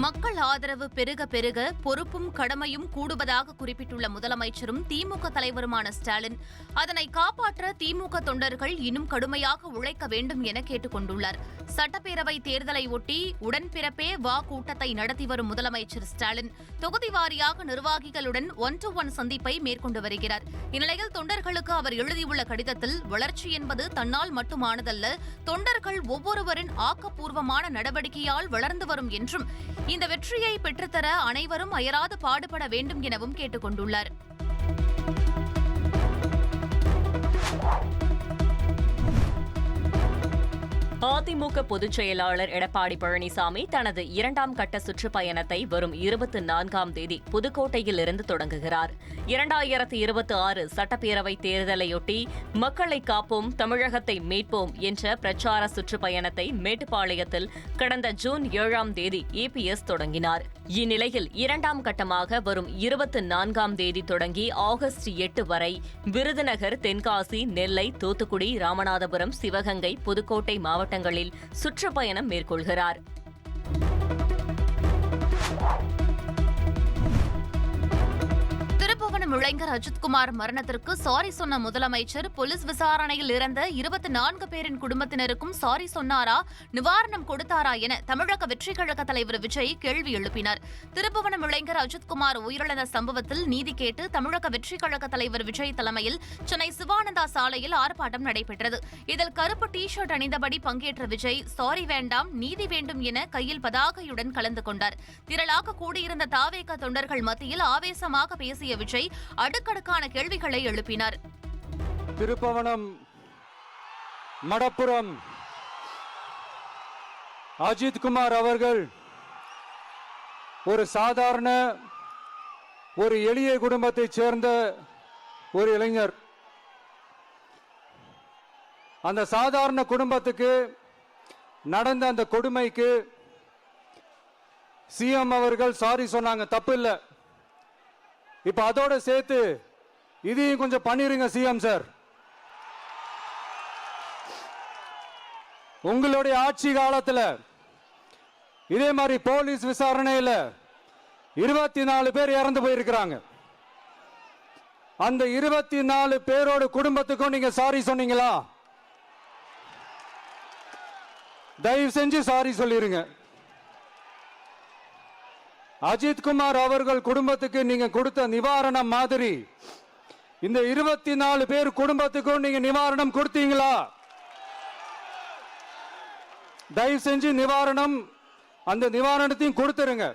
மக்கள் ஆதரவு பெருக பெருக பொறுப்பும் கடமையும் கூடுவதாக குறிப்பிட்டுள்ள முதலமைச்சரும் திமுக தலைவருமான ஸ்டாலின் அதனை காப்பாற்ற திமுக தொண்டர்கள் இன்னும் கடுமையாக உழைக்க வேண்டும் என கேட்டுக் கொண்டுள்ளார். சட்டப்பேரவை தேர்தலை ஒட்டி உடன்பிறப்பே வா கூட்டத்தை நடத்தி வரும் முதலமைச்சர் ஸ்டாலின் தொகுதி வாரியாக நிர்வாகிகளுடன் 1-to-1 சந்திப்பை மேற்கொண்டு வருகிறார். இந்நிலையில் தொண்டர்களுக்கு அவர் எழுதியுள்ள கடிதத்தில் வளர்ச்சி என்பது தன்னால் மட்டுமானதல்ல, தொண்டர்கள் ஒவ்வொருவரின் ஆக்கப்பூர்வமான நடவடிக்கையால் வளர்ந்து வரும் என்றும் இந்த வெற்றியை பெற்றுத்தர அனைவரும் அயராது பாடுபட வேண்டும் எனவும் கேட்டுக் கொண்டுள்ளார். அதிமுக பொதுச் செயலாளர் எடப்பாடி பழனிசாமி தனது 2ஆம் கட்ட சுற்றுப்பயணத்தை வரும் 24ஆம் தேதி புதுக்கோட்டையில் இருந்து தொடங்குகிறார். 2026 சட்டப்பேரவை தேர்தலையொட்டி மக்களை காப்போம், தமிழகத்தை மீட்போம் என்ற பிரச்சார சுற்றுப்பயணத்தை மேட்டுப்பாளையத்தில் கடந்த ஜூன் 7ஆம் தேதி இபிஎஸ் தொடங்கினார். இந்நிலையில் 2ஆம் கட்டமாக வரும் 24ஆம் தேதி தொடங்கி ஆகஸ்ட் 8 வரை விருதுநகர், தென்காசி, நெல்லை, தூத்துக்குடி, ராமநாதபுரம், சிவகங்கை, புதுக்கோட்டை மாவட்டங்களில் சுற்றுப்பயணம் மேற்கொள்கிறார். திருப்புவனம் இளைஞர் அஜித்குமார் மரணத்திற்கு சாரி சொன்ன முதலமைச்சர் போலீஸ் விசாரணையில் இறந்த 24 பேரின் குடும்பத்தினருக்கும் சாரி சொன்னாரா, நிவாரணம் கொடுத்தாரா என தமிழக வெற்றிக் கழக தலைவர் விஜய் கேள்வி எழுப்பினார். திருப்புவனம் இளைஞர் அஜித்குமார் உயிரிழந்த சம்பவத்தில் நீதி கேட்டு தமிழக வெற்றிக் கழக தலைவர் விஜய் தலைமையில் சென்னை சிவானந்தா சாலையில் ஆர்ப்பாட்டம் நடைபெற்றது. இதில் கருப்பு டி-ஷர்ட் அணிந்தபடி பங்கேற்ற விஜய் சாரி வேண்டாம், நீதி வேண்டும் என கையில் பதாகையுடன் கலந்து கொண்டார். திரளாக கூடியிருந்த தாவேக தொண்டர்கள் மத்தியில் ஆவேசமாக பேசிய விஜய் அடுக்கடுக்கான கேள்விகளை எழுப்பினார். திருப்புவனம், மடப்புரம் அஜித்குமார் அவர்கள் ஒரு சாதாரண ஒரு எளிய குடும்பத்தைச் சேர்ந்த ஒரு இளைஞர். அந்த சாதாரண குடும்பத்துக்கு நடந்த அந்த கொடுமைக்கு சிஎம் அவர்கள் சாரி சொன்னாங்க, தப்பு இல்லை. இப்ப அதோட சேர்த்து இதையும் கொஞ்சம் பண்ணிருங்க சிஎம் சார். உங்களுடைய ஆட்சி காலத்தில் இதே மாதிரி போலீஸ் விசாரணையில் 24 பேர் இறந்து போயிருக்கிறாங்க. அந்த 24 பேரோட குடும்பத்துக்கும் நீங்க சாரி சொன்னீங்களா? தயவு செஞ்சு சாரி சொல்லிருங்க. அஜித்குமார் அவர்கள் குடும்பத்துக்கு நீங்க கொடுத்த நிவாரணம் மாதிரி இந்த 24 பேர் குடும்பத்துக்கும் நீங்க நிவாரணம் கொடுத்தீங்களா? தயவு செஞ்சு அந்த நிவாரணத்தையும் கொடுத்துருங்க.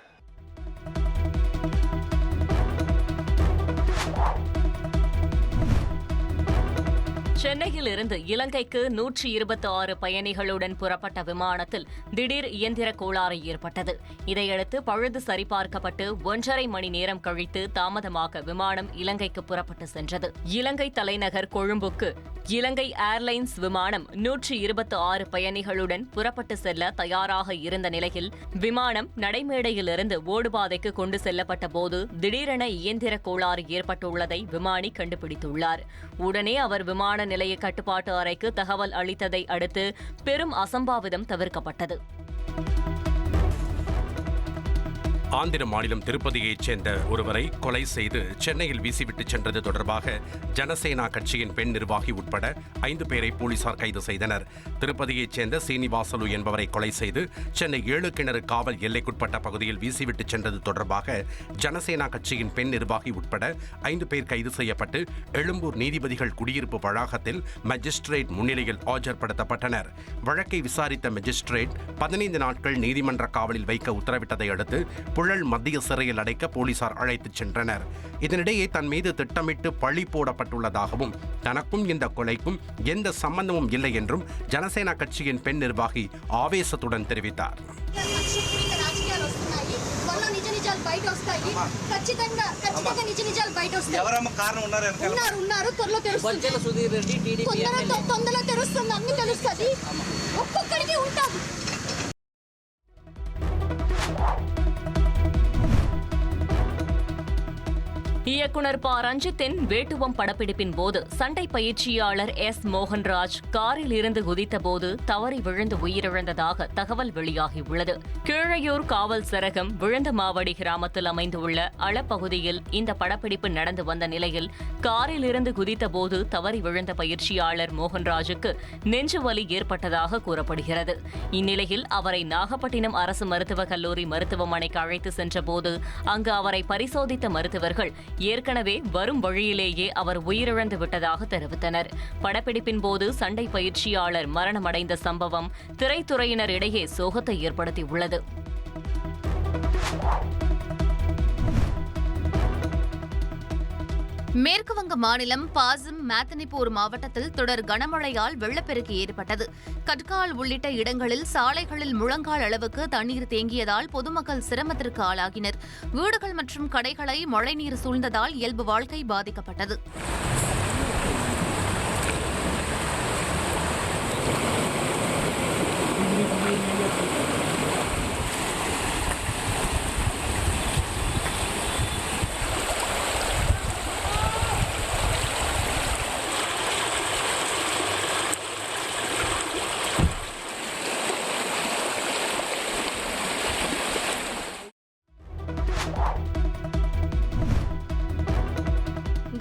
சென்னையில் இருந்து இலங்கைக்கு 126 பயணிகளுடன் புறப்பட்ட விமானத்தில் திடீர் இயந்திர கோளாறு ஏற்பட்டது. இதையடுத்து பழுது சரிபார்க்கப்பட்டு 1.5 மணி நேரம் கழித்து தாமதமாக விமானம் இலங்கைக்கு புறப்பட்டு சென்றது. இலங்கை தலைநகர் கொழும்புக்கு இலங்கை ஏர்லைன்ஸ் விமானம் 126 பயணிகளுடன் புறப்பட்டு செல்ல தயாராக இருந்த நிலையில் விமானம் நடைமேடையிலிருந்து ஓடுபாதைக்கு கொண்டு செல்லப்பட்ட போது திடீரென இயந்திர கோளாறு ஏற்பட்டுள்ளதை விமானி கண்டுபிடித்துள்ளார். உடனே அவர் விமான நிலைய கட்டுப்பாட்டு அறைக்கு தகவல் அளித்ததை அடுத்து பெரும் அசம்பாவிதம் தவிர்க்கப்பட்டது. ஆந்திர மாநிலம் திருப்பதியைச் சேர்ந்த ஒருவரை கொலை செய்து சென்னையில் வீசிவிட்டு சென்றது தொடர்பாக ஜனசேனா கட்சியின் பெண் நிர்வாகி உட்பட 5 பேரை போலீசார் கைது செய்தனர். திருப்பதியைச் சேர்ந்த சீனிவாசலு என்பவரை கொலை செய்து சென்னை 7 கிணறு காவல் எல்லைக்குட்பட்ட பகுதியில் வீசிவிட்டு சென்றது தொடர்பாக ஜனசேனா கட்சியின் பெண் நிர்வாகி உட்பட 5 பேர் கைது செய்யப்பட்டு எழும்பூர் நீதிபதிகள் குடியிருப்பு வளாகத்தில் மஜிஸ்ட்ரேட் முன்னிலையில் ஆஜர்படுத்தப்பட்டனர். வழக்கை விசாரித்த மஜிஸ்ட்ரேட் 15 நாட்கள் நீதிமன்ற காவலில் வைக்க உத்தரவிட்டதை அடுத்து புழல் மத்திய சிறையில் அடைக்க போலீசார் அழைத்துச் சென்றனர். இதனிடையே தன் மீது திட்டமிட்டு பழி போடப்பட்டுள்ளதாகவும் தனக்கும் இந்த கொலைக்கும் எந்த சம்பந்தமும் இல்லை என்றும் ஜனசேனா கட்சியின் பெண் நிர்வாகி ஆவேசத்துடன் தெரிவித்தார். இயக்குனர் ப. ரஞ்சித்தின் வேட்டுவம் படப்பிடிப்பின் போது சண்டை பயிற்சியாளர் எஸ். மோகன்ராஜ் காரில் இருந்து குதித்தபோது தவறி விழுந்து உயிரிழந்ததாக தகவல் வெளியாகியுள்ளது. கீழையூர் காவல் சரகம் விழுந்தமாவடி கிராமத்தில் அமைந்துள்ள அளப்பகுதியில் இந்த படப்பிடிப்பு நடந்து வந்த நிலையில் காரில் இருந்து குதித்தபோது தவறி விழுந்த பயிற்சியாளர் மோகன்ராஜுக்கு நெஞ்சுவலி ஏற்பட்டதாக கூறப்படுகிறது. இந்நிலையில் அவரை நாகப்பட்டினம் அரசு மருத்துவக் கல்லூரி மருத்துவமனைக்கு அழைத்து சென்றபோது அங்கு அவரை பரிசோதித்த மருத்துவர்கள் ஏற்கனவே வரும் வழியிலேயே அவர் உயிரிழந்து விட்டதாக தெரிவித்தனர். படப்பிடிப்பின் போது சண்டை பயிற்சியாளர் மரணமடைந்த சம்பவம் திரைத்துறையினர் இடையே சோகத்தை ஏற்படுத்தியுள்ளது. மேற்குவங்க மாநிலம் பாசிம் மேதினிபூர் மாவட்டத்தில் தொடர் கனமழையால் வெள்ளப்பெருக்கு ஏற்பட்டது. கட்கால் உள்ளிட்ட இடங்களில் சாலைகளில் முழங்கால் அளவுக்கு தண்ணீர் தேங்கியதால் பொதுமக்கள் சிரமத்திற்கு ஆளாகினர். வீடுகள் மற்றும் கடைகளை மழைநீர் சூழ்ந்ததால் இயல்பு வாழ்க்கை பாதிக்கப்பட்டது.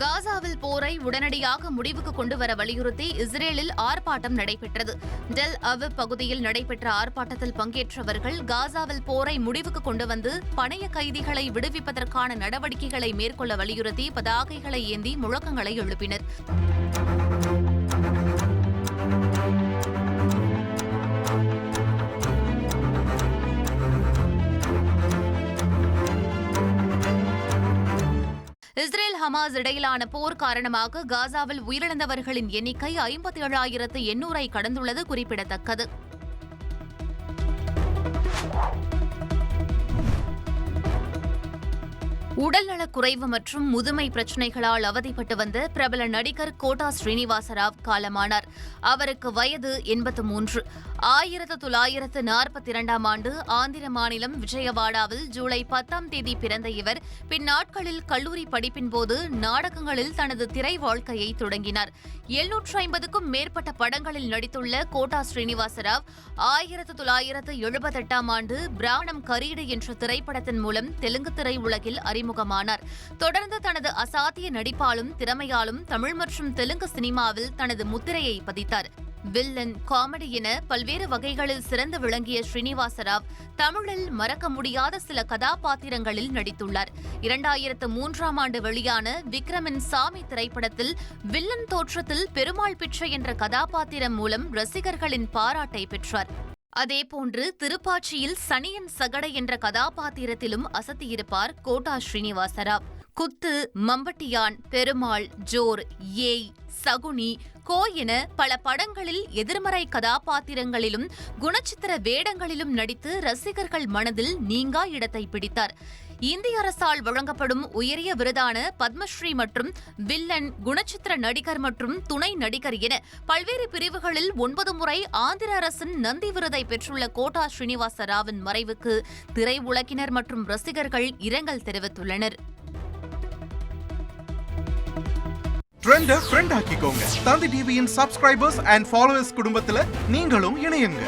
காசாவில் போரை உடனடியாக முடிவுக்கு கொண்டுவர வலியுறுத்தி இஸ்ரேலில் ஆர்ப்பாட்டம் நடைபெற்றது. டெல் அவிவ் பகுதியில் நடைபெற்ற ஆர்ப்பாட்டத்தில் பங்கேற்றவர்கள் காசாவில் போரை முடிவுக்கு கொண்டுவந்து பணைய கைதிகளை விடுவிப்பதற்கான நடவடிக்கைகளை மேற்கொள்ள வலியுறுத்தி பதாகைகளை ஏந்தி முழக்கங்களை எழுப்பினர். இஸ்ரேல் ஹமாஸ் இடையிலான போர் காரணமாக காசாவில் உயிரிழந்தவர்களின் எண்ணிக்கை 57,800 கடந்துள்ளது குறிப்பிடத்தக்கது. உடல்நலக்குறைவு மற்றும் முதுமை பிரச்சினைகளால் அவதிப்பட்டு வந்த பிரபல நடிகர் கோட்டா ஸ்ரீனிவாசராவ் காலமானார். அவருக்கு வயது 83. 1942ஆம் ஆண்டு ஆந்திர மாநிலம் விஜயவாடாவில் ஜூலை 10ஆம் தேதி பிறந்த இவர் பின்னாட்களில் கல்லூரி படிப்பின் போது நாடகங்களில் தனது திரை வாழ்க்கையை தொடங்கினார். 750க்கும் மேற்பட்ட படங்களில் நடித்துள்ள கோட்டா ஸ்ரீனிவாசராவ் 1978ஆம் ஆண்டு பிராணம் கரீடு என்ற திரைப்படத்தின் மூலம் தெலுங்கு திரை உலகில் அறிமுகமானார். தொடர்ந்து தனது அசாத்திய நடிப்பாலும் திறமையாலும் தமிழ் மற்றும் தெலுங்கு சினிமாவில் தனது முத்திரையை பதித்தார். வில்லன், காமெடி என பல்வேறு வகைகளில் சிறந்து விளங்கிய ஸ்ரீனிவாசராவ் தமிழில் மறக்க முடியாத சில கதாபாத்திரங்களில் நடித்துள்ளார். 2003ஆம் ஆண்டு வெளியான விக்ரமின் சாமி திரைப்படத்தில் வில்லன் தோற்றத்தில் பெருமாள் பிச்சை என்ற கதாபாத்திரம் மூலம் ரசிகர்களின் பாராட்டை பெற்றார். அதேபோன்று திருப்பாச்சியில் சனியன் சகடை என்ற கதாபாத்திரத்திலும் அசத்தியிருப்பார் கோட்டா ஸ்ரீனிவாசராவ். குத்து, மம்பட்டியான், பெருமாள், ஜோர், ஏய், சகுனி, கோ என பல படங்களில் எதிர்மறை கதாபாத்திரங்களிலும் குணச்சித்திர வேடங்களிலும் நடித்து ரசிகர்கள் மனதில் நீங்கா இடத்தை பிடித்தார். இந்திய அரசால் வழங்கப்படும் உயரிய விருதான பத்மஸ்ரீ மற்றும் வில்லன், குணச்சித்திர நடிகர் மற்றும் துணை நடிகர் என பல்வேறு பிரிவுகளில் 9 முறை ஆந்திர அரசின் நந்தி விருதை பெற்றுள்ள கோட்டா ஸ்ரீனிவாசராவின் மறைவுக்கு திரை உலகினர் மற்றும் ரசிகர்கள் இரங்கல் தெரிவித்துள்ளனர். ட்ரெண்ட ஃப்ரெண்ட் ஆக்கிக்கோங்க. தந்தி டிவியின் சப்ஸ்கிரைபர்ஸ் அண்ட் ஃபாலோவர்ஸ் குடும்பத்துல நீங்களும் இணையுங்க.